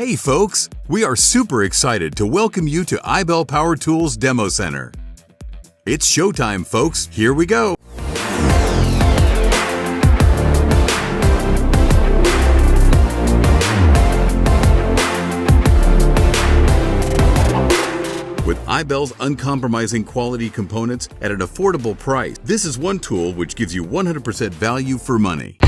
Hey folks, we are super excited to welcome you to iBELL Power Tools Demo Center. It's showtime, folks. Here we go. With iBELL's uncompromising quality components at an affordable price, this is one tool which gives you 100% value for money.